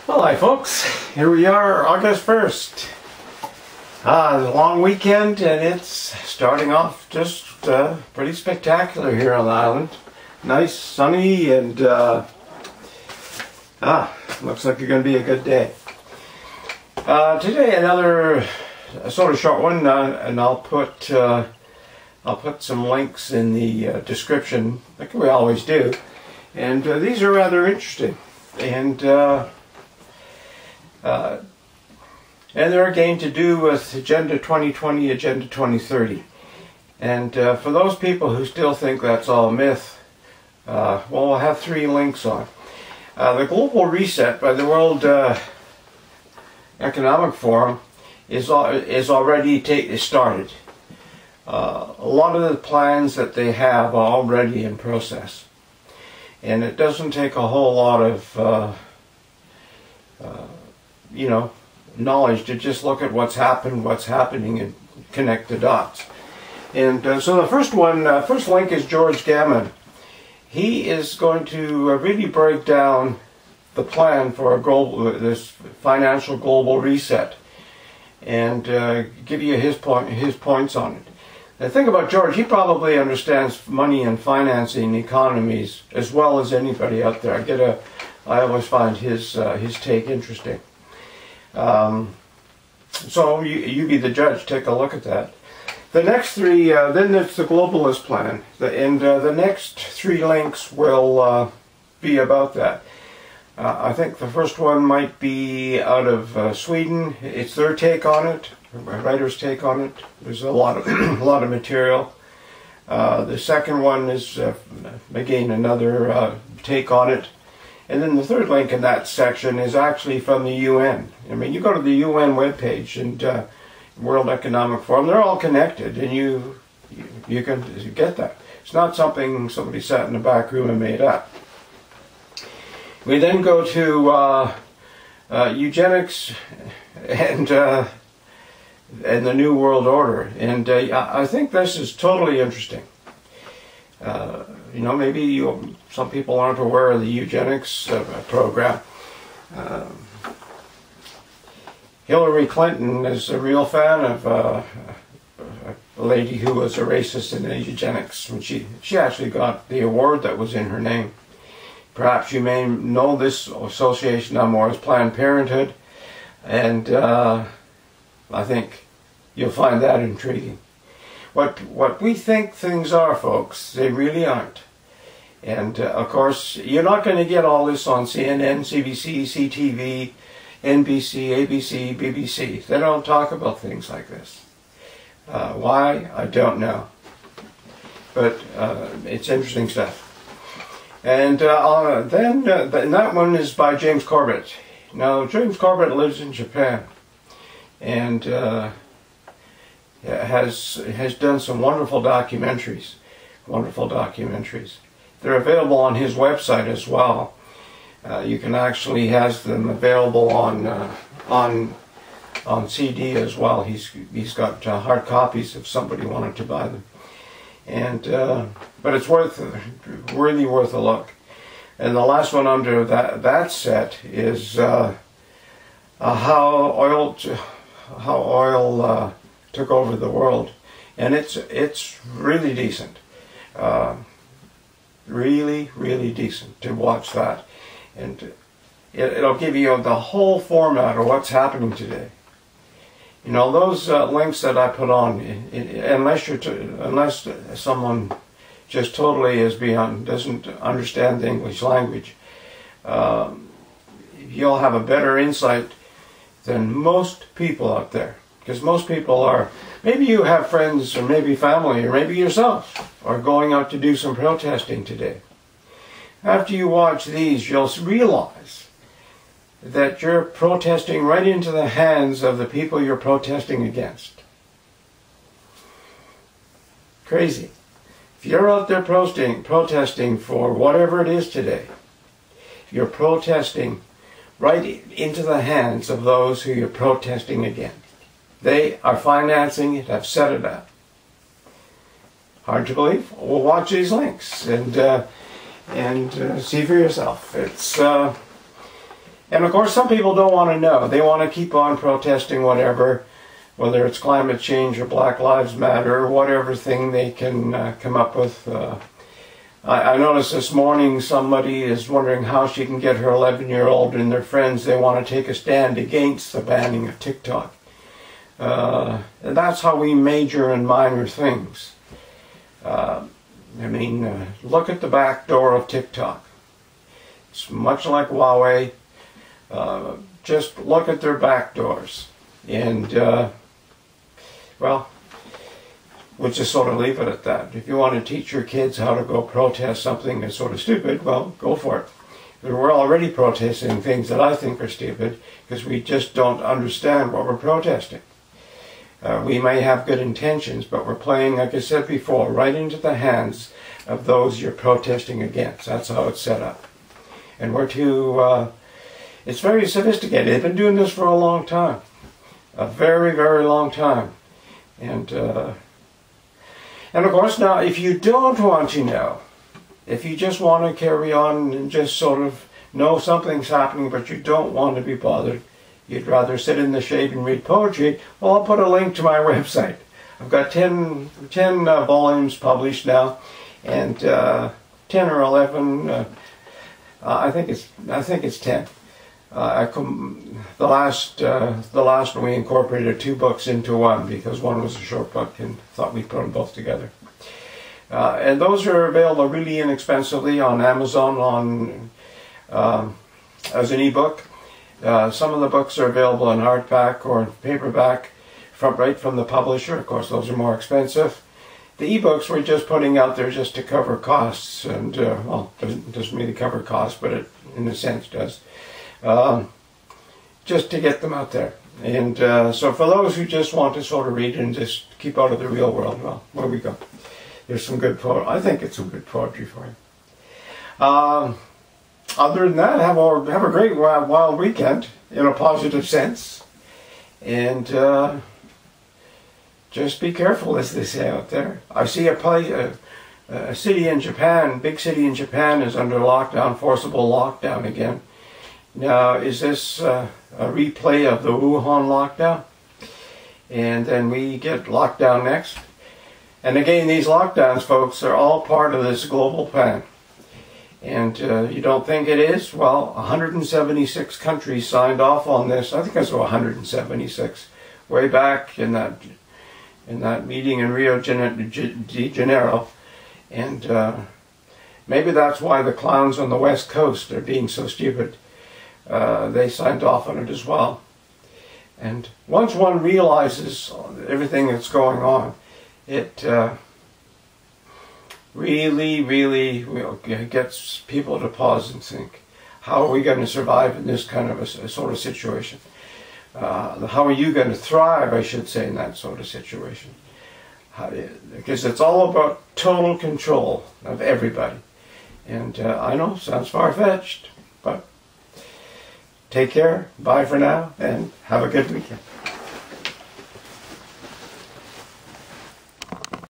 Well, hi folks, here we are, August 1st. It's a long weekend and it's starting off just pretty spectacular here on the island. Nice, sunny, and looks like it's going to be a good day. Today another sort of short one, and I'll put some links in the description, like we always do. And these are rather interesting. And they're again to do with Agenda 2020, Agenda 2030. And for those people who still think that's all myth, well, we'll have three links on. The Global Reset by the World Economic Forum is already started. A lot of the plans that they have are already in process. And it doesn't take a whole lot of, knowledge to just look at what's happening, and connect the dots. And so the first link is George Gammon. He is going to really break down the plan for this financial global reset, and give you his points on it. The thing about George, he probably understands money and financing economies as well as anybody out there. I always find his take interesting. So you be the judge. Take a look at that. The next three, then it's the Globalist Plan, and the next three links will be about that. I think the first one might be out of Sweden. It's their take on it. Writer's take on it. There's a lot of material. The second one is again another take on it, and then the third link in that section is actually from the UN. I mean, you go to the UN webpage and World Economic Forum; they're all connected, and you can get that. It's not something somebody sat in the back room and made up. We then go to Eugenics and the New World Order, and I think this is totally interesting. Maybe some people aren't aware of the eugenics program. Hillary Clinton is a real fan of a lady who was a racist in the eugenics, and she actually got the award that was in her name. Perhaps you may know this association no more as Planned Parenthood, and I think you'll find that intriguing. What we think things are, folks, they really aren't. And of course, you're not going to get all this on CNN, CBC, CTV, NBC, ABC, BBC. They don't talk about things like this. Why? I don't know. But it's interesting stuff. And then that one is by James Corbett. Now, James Corbett lives in Japan, and has done some wonderful documentaries. They're available on his website as well. You can actually has them available on CD as well. He's got hard copies if somebody wanted to buy them. And but it's really worth a look. And the last one under that set is how oil took over the world, and it's really decent, really decent to watch that, and it'll give you the whole format of what's happening today. You know, those links that I put on, unless someone just totally doesn't understand the English language, you'll have a better insight than most people out there. Because most people are, maybe you have friends or maybe family or maybe yourself are going out to do some protesting today. After you watch these, you'll realize that you're protesting right into the hands of the people you're protesting against. Crazy. If you're out there protesting for whatever it is today, you're protesting right into the hands of those who you're protesting against. They are financing it, have set it up. Hard to believe? Well, watch these links and see for yourself. It's And of course some people don't want to know. They want to keep on protesting whatever, whether it's climate change or Black Lives Matter or whatever thing they can come up with. I noticed this morning somebody is wondering how she can get her 11-year-old and their friends, they want to take a stand against the banning of TikTok. And that's how we major in minor things. Look at the back door of TikTok. It's much like Huawei. Just look at their back doors. And, well, we'll just sort of leave it at that. If you want to teach your kids how to go protest something that's sort of stupid, well, go for it. We're already protesting things that I think are stupid because we just don't understand what we're protesting. We may have good intentions, but we're playing, like I said before, right into the hands of those you're protesting against. That's how it's set up. And we're too, it's very sophisticated. They've been doing this for a long time. A very, very long time. And of course, now, if you don't want to know, if you just want to carry on and just sort of know something's happening, but you don't want to be bothered, you'd rather sit in the shade and read poetry, well, I'll put a link to my website. I've got 10 volumes published now, and 10 or 11, I think it's 10. The last one we incorporated 2 books into one because one was a short book and thought we'd put them both together. And those are available really inexpensively on Amazon as an ebook. Some of the books are available in hardback or paperback right from the publisher. Of course, those are more expensive. The ebooks we're just putting out there just to cover costs, and well, doesn't really cover costs, but it in a sense does. Just to get them out there. And so for those who just want to sort of read and just keep out of the real world, well, there we go. There's some good poetry. I think it's some good poetry for you. Other than that, have a great wild weekend in a positive sense. And just be careful, as they say out there. I see a city in Japan, big city in Japan, is under lockdown, forcible lockdown again. Now, is this a replay of the Wuhan lockdown? And then we get locked down next? And again, these lockdowns, folks, are all part of this global plan. And you don't think it is? Well, 176 countries signed off on this. I think it was 176, way back in that meeting in Rio de Janeiro. And maybe that's why the clowns on the West Coast are being so stupid. They signed off on it as well. And once one realizes everything that's going on, it really gets people to pause and think, how are we going to survive in this kind of a sort of situation? How are you going to thrive, I should say, in that sort of situation? Because it's all about total control of everybody. And I know, sounds far-fetched, but take care, bye for now, and have a good weekend.